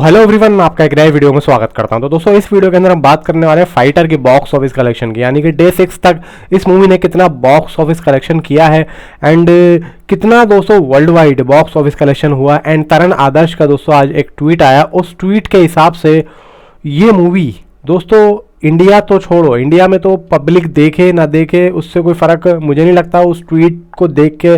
Hello everyone, मैं आपका एक नए वीडियो में स्वागत करता हूं। तो दोस्तों इस वीडियो के अंदर हम बात करने वाले हैं फाइटर की बॉक्स ऑफिस कलेक्शन की, यानी कि डे 6 तक इस मूवी ने कितना बॉक्स ऑफिस कलेक्शन किया है एंड कितना दोस्तों world wide box office collection हुआ। एंड तरण आदर्श का दोस्तों आज एक ट्वीट आया, उस ट्वीट के हिसाब से ये मूवी दोस्तों इंडिया तो छोड़ो, इंडिया में तो पब्लिक देखे ना देखे उससे कोई फ़र्क मुझे नहीं लगता। उस ट्वीट को देख के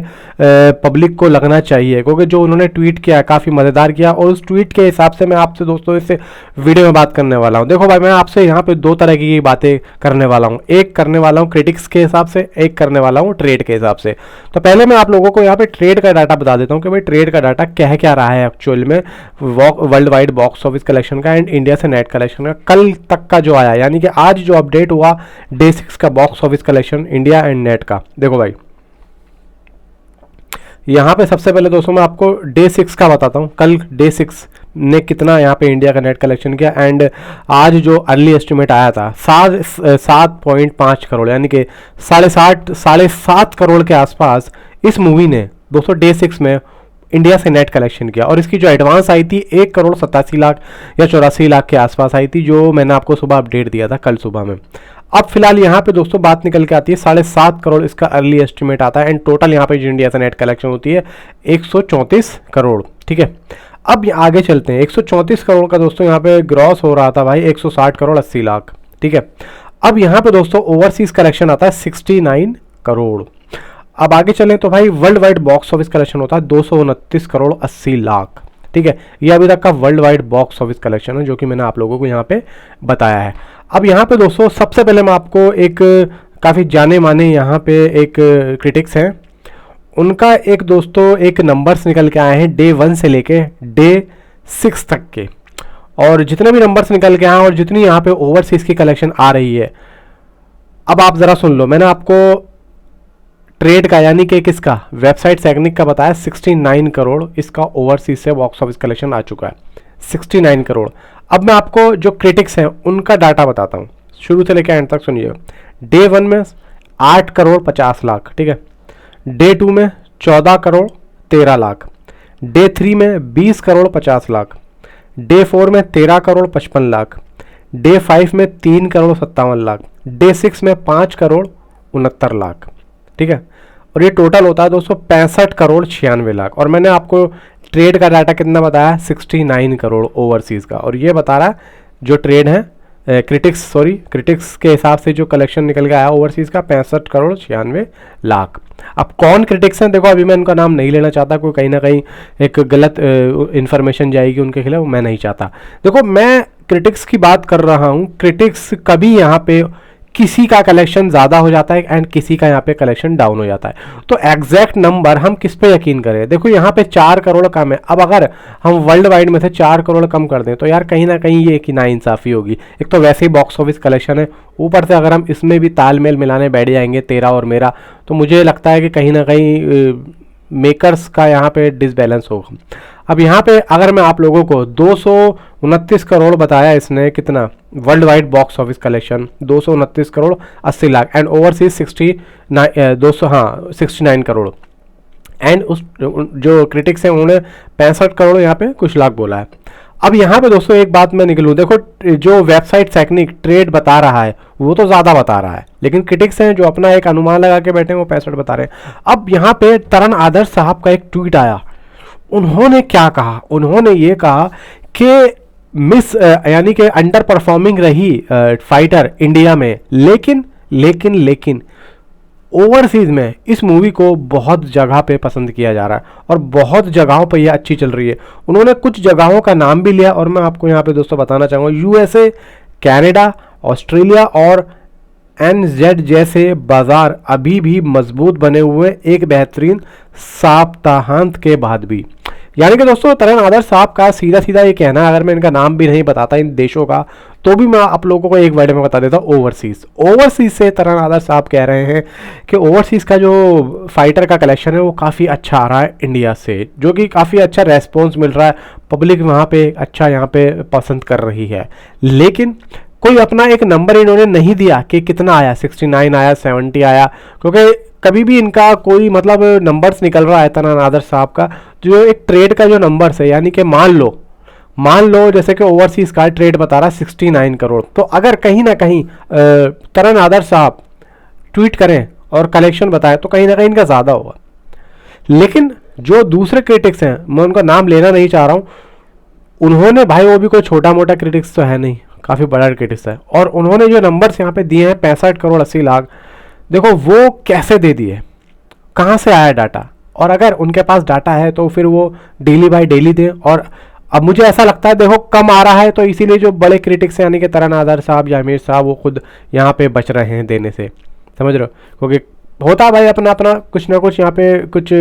पब्लिक को लगना चाहिए, क्योंकि जो उन्होंने ट्वीट किया काफ़ी मज़ेदार किया। और उस ट्वीट के हिसाब से मैं आपसे दोस्तों इस वीडियो में बात करने वाला हूँ। देखो भाई, मैं आपसे यहाँ पे दो तरह की बातें करने वाला हूँ, एक करने वाला हूँ क्रिटिक्स के हिसाब से, एक करने वाला हूँ ट्रेड के हिसाब से। तो पहले मैं आप लोगों को यहाँ पे ट्रेड का डाटा बता देता हूँ कि भाई ट्रेड का डाटा कह क्या रहा है एक्चुअल में world wide box office collection का एंड इंडिया से नेट कलेक्शन का कल तक का जो आया, यानी कि आज जो अपडेट हुआ डे 6 का box office collection India and net का। देखो भाई, यहां पे सबसे पहले दोस्तों मैं आपको डे 6 का बताता हूं, कल डे 6 ने कितना यहाँ पे इंडिया का नेट कलेक्शन किया। एंड आज जो अर्ली एस्टिमेट आया था 7.5 करोड़, यानी कि साढ़े सात करोड़ के आसपास इस मूवी ने दोस्तों डे 6 में इंडिया से नेट कलेक्शन किया। और इसकी जो एडवांस आई थी 1,87,00,000 या 84,00,000 के आसपास आई थी, जो मैंने आपको सुबह अपडेट दिया था कल सुबह में। अब फिलहाल यहाँ पे दोस्तों बात निकल के आती है 7.5 करोड़ इसका अर्ली एस्टिमेट आता है एंड टोटल यहाँ पे जो इंडिया से नेट कलेक्शन होती है 134 करोड़। ठीक है, अब आगे चलते हैं। 134 करोड़ का दोस्तों यहाँ पे ग्रॉस हो रहा था भाई 160 करोड़ 80 लाख। ठीक है, अब यहाँ पे दोस्तों ओवरसीज कलेक्शन आता है 69 करोड़। अब आगे चलें तो भाई world wide box office collection होता है 229 करोड़ 80 लाख। ठीक है, ये अभी तक का world wide box office collection है जो कि मैंने आप लोगों को यहाँ पे बताया है। अब यहाँ पे दोस्तों सबसे पहले मैं आपको एक काफ़ी जाने माने यहाँ पे एक क्रिटिक्स हैं, उनका एक दोस्तों एक नंबर्स निकल के आए हैं डे 1 से लेके डे 6 तक के, और जितने भी नंबर्स निकल के आए हैं और जितनी यहाँ पे ओवरसीज की कलेक्शन आ रही है, अब आप ज़रा सुन लो। मैंने आपको ट्रेड का यानी कि किसका वेबसाइट सैग्निक का बताया 69 करोड़ इसका ओवरसीज से बॉक्स ऑफिस कलेक्शन आ चुका है, 69 करोड़। अब मैं आपको जो क्रिटिक्स हैं उनका डाटा बताता हूँ, शुरू से लेकर एंड तक सुनिए। डे 1 में 8 करोड़ 50 लाख। ठीक है, डे 2 में 14 करोड़ 13 लाख, डे 3 में 20 करोड़ 50 लाख, डे 4 में 13 करोड़ 55 लाख, डे 5 में 3 करोड़ 57 लाख, डे 6 में 5 करोड़ 69 लाख। ठीक है, और ये टोटल होता है दोस्तों 65 करोड़ 96 लाख। और मैंने आपको ट्रेड का डाटा कितना बताया 69 करोड़ ओवरसीज का, और ये बता रहा है जो ट्रेड है क्रिटिक्स के हिसाब से जो कलेक्शन निकल के आया ओवरसीज का 65 करोड़ 96 लाख। अब कौन क्रिटिक्स हैं, देखो अभी मैं उनका नाम नहीं लेना चाहता, कोई कहीं ना कहीं एक गलत इन्फॉर्मेशन जाएगी उनके खिलाफ, मैं नहीं चाहता। देखो मैं क्रिटिक्स की बात कर रहा हूँ, क्रिटिक्स कभी यहाँ पे किसी का कलेक्शन ज़्यादा हो जाता है एंड किसी का यहाँ पे कलेक्शन डाउन हो जाता है। तो एग्जैक्ट नंबर हम किस पे यकीन करें। देखो यहाँ पे 4 करोड़ कम है, अब अगर हम वर्ल्ड वाइड में से 4 करोड़ कम कर दें तो यार कहीं ना कहीं ये कि नाइंसाफ़ी होगी। एक तो वैसे ही बॉक्स ऑफिस कलेक्शन है, ऊपर से अगर हम इसमें भी तालमेल मिलाने बैठ जाएंगे तेरा और मेरा, तो मुझे लगता है कि कहीं ना कहीं मेकर्स का यहाँ पे डिसबैलेंस होगा। अब यहाँ पे अगर मैं आप लोगों को 229 करोड़ बताया इसने कितना world wide box office collection 229 crore 80 lakh and overseas 69 crore and उस जो क्रिटिक्स हैं उन्होंने 65 करोड़ यहाँ पे कुछ लाख बोला है। अब यहाँ पे दोस्तों एक बात मैं निकलूँ, देखो जो वेबसाइट सैग्निक ट्रेड बता रहा है वो तो ज़्यादा बता रहा है, लेकिन क्रिटिक्स हैं जो अपना एक अनुमान लगा के बैठे हैं वो 65 बता रहे हैं। अब यहाँ पे तरण आदर्श साहब का एक ट्वीट आया, उन्होंने क्या कहा, उन्होंने ये कहा कि मिस यानी कि अंडर परफॉर्मिंग रही फाइटर इंडिया में, लेकिन ओवरसीज में इस मूवी को बहुत जगह पे पसंद किया जा रहा है और बहुत जगहों पे ये अच्छी चल रही है। उन्होंने कुछ जगहों का नाम भी लिया और मैं आपको यहाँ पे दोस्तों बताना चाहूँगा, यूएसए, कनाडा, ऑस्ट्रेलिया और एनजेड जैसे बाजार अभी भी मजबूत बने हुए एक बेहतरीन सप्ताहांत के बाद भी। यानी कि दोस्तों तरण आदर्श साहब का सीधा सीधा ये कहना है, अगर मैं इनका नाम भी नहीं बताता इन देशों का तो भी मैं आप लोगों को एक वर्ड में बता देता हूँ, ओवरसीज से तरण आदर्श साहब कह रहे हैं कि ओवरसीज का जो फाइटर का कलेक्शन है वो काफ़ी अच्छा आ रहा है इंडिया से, जो कि काफ़ी अच्छा रेस्पॉन्स मिल रहा है, पब्लिक वहाँ पे अच्छा यहाँ पे पसंद कर रही है। लेकिन कोई अपना एक नंबर इन्होंने नहीं दिया कि कितना आया, 69 आया, 70 आया, क्योंकि कभी भी इनका कोई मतलब नंबर्स निकल रहा है तरण आदर्श साहब का, जो एक ट्रेड का जो नंबर्स है, यानी कि मान लो मान लो जैसे कि ओवरसीज का ट्रेड बता रहा है 69 करोड़, तो अगर कहीं ना कहीं तरण आदर्श साहब ट्वीट करें और कलेक्शन बताए तो कहीं ना कहीं इनका ज़्यादा होगा। लेकिन जो दूसरे क्रिटिक्स हैं, मैं उनका नाम लेना नहीं चाह रहा हूँ, उन्होंने भाई, वो भी कोई छोटा मोटा क्रिटिक्स तो है नहीं, काफ़ी बड़ा क्रिटिक्स है, और उन्होंने जो नंबर्स यहाँ पे दिए हैं 65 करोड़ 80 लाख, देखो वो कैसे दे दिए, कहाँ से आया डाटा, और अगर उनके पास डाटा है तो फिर वो डेली बाय डेली दें। और अब मुझे ऐसा लगता है देखो कम आ रहा है, तो इसीलिए जो बड़े क्रिटिक्स हैं यानी कि तरण आदर्श साहब या आमिर साहब, वो खुद यहाँ पे बच रहे हैं देने से, समझ रहे हो, क्योंकि होता भाई अपना अपना कुछ ना कुछ यहाँ पे कुछ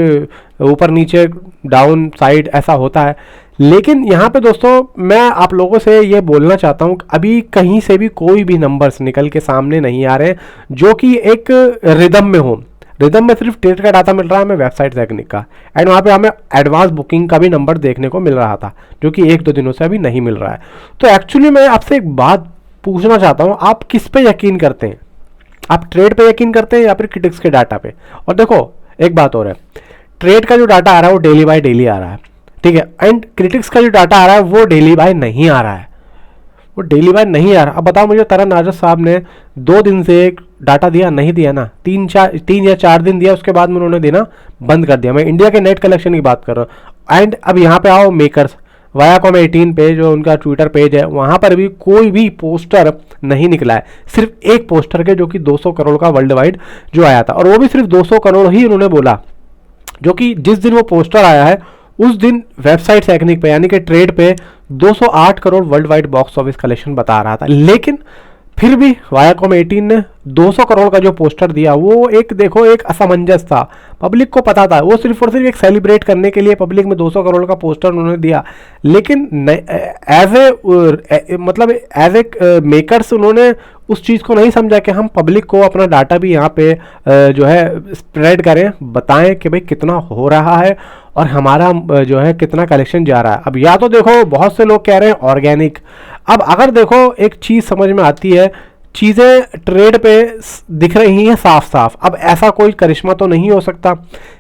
ऊपर नीचे डाउन साइड ऐसा होता है। लेकिन यहाँ पे दोस्तों मैं आप लोगों से ये बोलना चाहता हूँ, अभी कहीं से भी कोई भी नंबर्स निकल के सामने नहीं आ रहे हैं जो कि एक रिदम में हो। रिदम में सिर्फ ट्रेड का डाटा मिल रहा है हमें वेबसाइट टेक्निक का, एंड वहाँ पे हमें एडवांस बुकिंग का भी नंबर देखने को मिल रहा था, जो कि 1-2 दिनों से अभी नहीं मिल रहा है। तो एक्चुअली मैं आपसे एक बात पूछना चाहता हूँ, आप किस पे यकीन करते हैं? आप ट्रेड पे यकीन करते हैं या फिर क्रिटिक्स के डाटा पे? और देखो एक बात और है, ट्रेड का जो डाटा आ रहा है वो डेली बाय डेली आ रहा है, ठीक है, एंड क्रिटिक्स का जो डाटा आ रहा है वो डेली बाय नहीं आ रहा है, वो डेली बाय नहीं आ रहा। अब बताओ मुझे, तरण आदर्श साहब ने 2 दिन से डाटा दिया नहीं दिया ना, 3 या 4 दिन दिया, उसके बाद में उन्होंने देना बंद कर दिया। मैं इंडिया के नेट कलेक्शन की बात कर रहा हूँ। एंड अब यहाँ पे आओ मेकर्स, वायाकॉम 18 पे जो उनका ट्विटर पेज है, वहाँ पर भी कोई भी पोस्टर नहीं निकला है, सिर्फ एक पोस्टर के, जो कि 200 करोड़ का वर्ल्ड वाइड जो आया था, और वो भी सिर्फ 200 करोड़ ही उन्होंने बोला, जो कि जिस दिन वो पोस्टर आया है उस दिन वेबसाइट टेक्निक पे यानी कि ट्रेड पे 208 crore world wide box office collection बता रहा था। लेकिन फिर भी वायाकॉम 18 ने 200 करोड़ का जो पोस्टर दिया, वो एक देखो एक असमंजस था, पब्लिक को पता था, वो सिर्फ और सिर्फ एक सेलिब्रेट करने के लिए पब्लिक में 200 करोड़ का पोस्टर उन्होंने दिया। लेकिन एज ए मतलब एज ए मेकर्स उन्होंने उस चीज़ को नहीं समझा कि हम पब्लिक को अपना डाटा भी यहाँ पे जो है स्प्रेड करें, बताएं कि भाई कितना हो रहा है और हमारा जो है कितना कलेक्शन जा रहा है। अब या तो देखो बहुत से लोग कह रहे हैं ऑर्गेनिक, अब अगर देखो एक चीज़ समझ में आती है, चीज़ें ट्रेड पे दिख रही हैं साफ साफ, अब ऐसा कोई करिश्मा तो नहीं हो सकता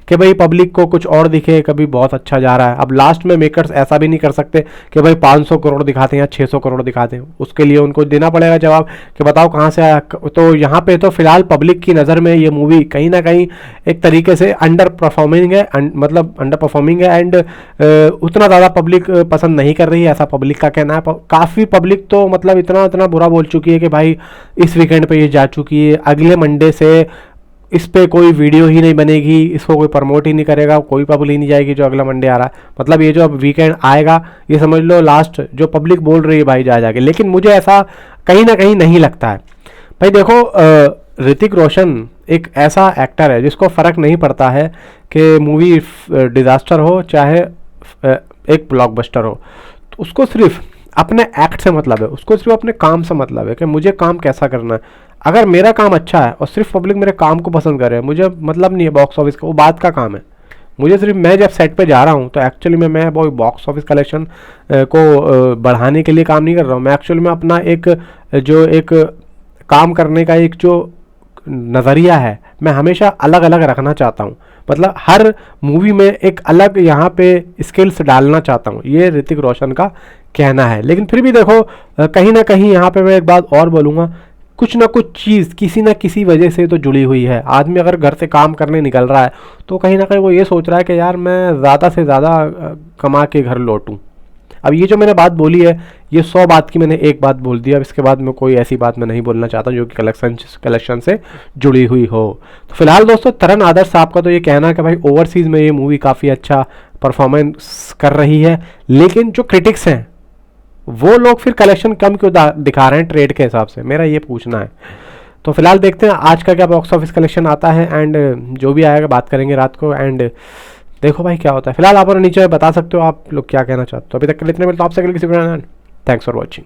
कि भाई पब्लिक को कुछ और दिखे, कभी बहुत अच्छा जा रहा है। अब लास्ट में मेकर्स ऐसा भी नहीं कर सकते कि भाई 500 करोड़ दिखाते हैं या 600 करोड़ दिखाते हैं, उसके लिए उनको देना पड़ेगा जवाब कि बताओ कहाँ से आया। तो यहाँ पे तो फिलहाल पब्लिक की नज़र में ये मूवी कहीं ना कहीं एक तरीके से अंडर परफॉर्मिंग है, मतलब अंडर परफॉर्मिंग है, एंड उतना ज़्यादा पब्लिक पसंद नहीं कर रही है, ऐसा पब्लिक का कहना है। काफ़ी पब्लिक तो मतलब इतना बुरा बोल चुकी है कि भाई इस वीकेंड पे ये जा चुकी है, अगले मंडे से इस पे कोई वीडियो ही नहीं बनेगी, इसको कोई प्रमोट ही नहीं करेगा, कोई पब्लिक नहीं जाएगी जो अगला मंडे आ रहा है। मतलब ये जो अब वीकेंड आएगा ये समझ लो लास्ट जो पब्लिक बोल रही है भाई जा जाके। लेकिन मुझे ऐसा कहीं ना कहीं नहीं लगता है। भाई देखो ऋतिक रोशन एक ऐसा एक्टर है जिसको फ़र्क नहीं पड़ता है कि मूवी डिज़ास्टर हो चाहे एक ब्लॉकबस्टर हो, तो उसको सिर्फ अपने एक्ट से मतलब है, उसको सिर्फ अपने काम से मतलब है कि मुझे काम कैसा करना है। अगर मेरा काम अच्छा है और सिर्फ पब्लिक मेरे काम को पसंद करे, मुझे मतलब नहीं है बॉक्स ऑफिस का, वो बात का काम है। मुझे सिर्फ मैं जब सेट पे जा रहा हूँ तो एक्चुअली में मैं वो बॉक्स ऑफिस कलेक्शन को बढ़ाने के लिए काम नहीं कर रहा हूँ। मैं एक्चुअली में अपना एक काम करने का एक जो नज़रिया है मैं हमेशा अलग अलग रखना चाहता हूँ, मतलब हर मूवी में एक अलग यहाँ पे स्किल्स डालना चाहता हूँ, ये ऋतिक रोशन का कहना है। लेकिन फिर भी देखो कहीं ना कहीं यहाँ पे मैं एक बात और बोलूँगा, कुछ ना कुछ चीज़ किसी ना किसी वजह से तो जुड़ी हुई है। आदमी अगर घर से काम करने निकल रहा है तो कहीं ना कहीं वो ये सोच रहा है कि यार मैं ज़्यादा से ज़्यादा कमा के घर लौटूँ। अब ये जो मैंने बात बोली है ये 100 बात की मैंने एक बात बोल दी, अब इसके बाद मैं कोई ऐसी बात मैं नहीं बोलना चाहता जो कि कलेक्शन से जुड़ी हुई हो। तो फिलहाल दोस्तों तरण आदर्श साहब का तो ये कहना है कि भाई ओवरसीज़ में ये मूवी काफ़ी अच्छा परफॉर्मेंस कर रही है, लेकिन जो क्रिटिक्स हैं वो लोग फिर कलेक्शन कम क्यों दिखा रहे हैं ट्रेड के हिसाब से, मेरा ये पूछना है। तो फिलहाल देखते हैं आज का क्या बॉक्स ऑफिस कलेक्शन आता है, एंड जो भी आएगा बात करेंगे रात को, एंड देखो भाई क्या होता है। फिलहाल आप नीचे बता सकते हो आप लोग क्या कहना चाहते हो। अभी तक के लिए इतने मिलते हैं आपसे अगले किसी। Thanks for watching.